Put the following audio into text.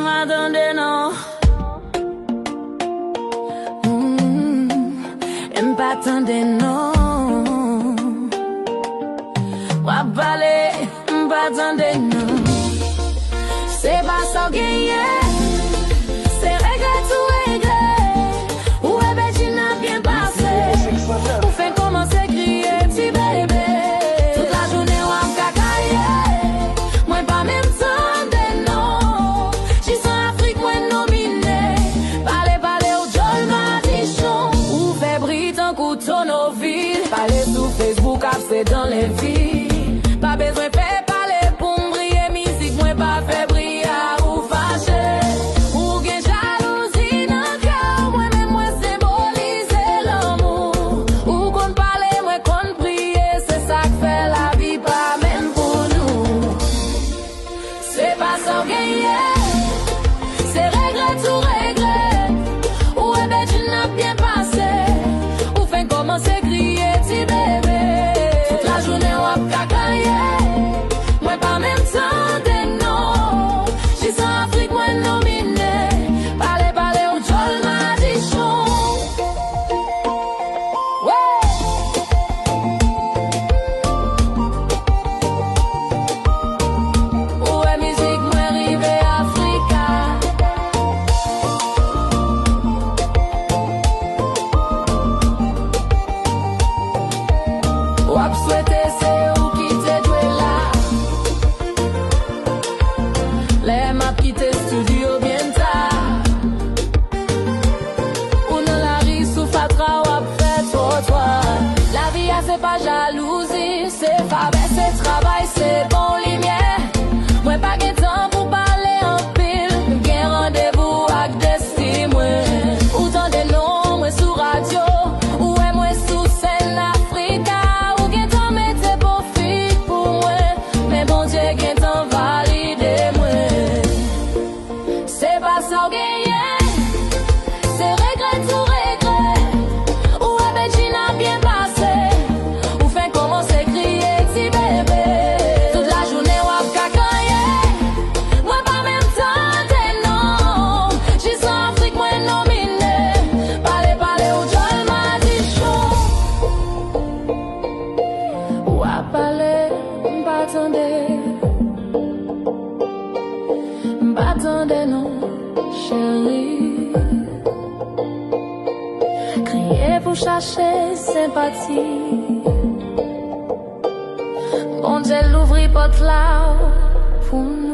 M'attendez non. M'attendez non. Wapale, m'attendez non. C'est pas ça gagner. C'est regret tout regret. Ouais, ben tu n'as bien passé. Ou fait commencer à crier, petit bébé. Toute la journée, on a cacaillé. Moi, pas même temps de non. J'y suis en Afrique, moi, nominé. Parlez au John Madichon. Ou fait brille un couteau nos vies. Parlez sur Facebook, c'est dans les vies. Pas besoin de faire parler pour m'briller. Musique, moi, pas fait briller. C'est pas jalousie, c'est faveur, c'est travail, c'est bon lumière. Moi pas de temps pour parler en pile. J'ai rendez-vous avec Destiny, moi. Autant de noms, moi sous radio. Ou moi sous scène Africa. Ou j'ai temps mettre beau fit pour moi. Mais bon Dieu, j'ai temps valider moi. C'est pas ça gagner. C'est regret tout regret. Ou ben tu n'as bien passé. M'attendez non, chérie. Crier pour chercher sympathie. Bon Dieu l'ouvrit porte là pour nous.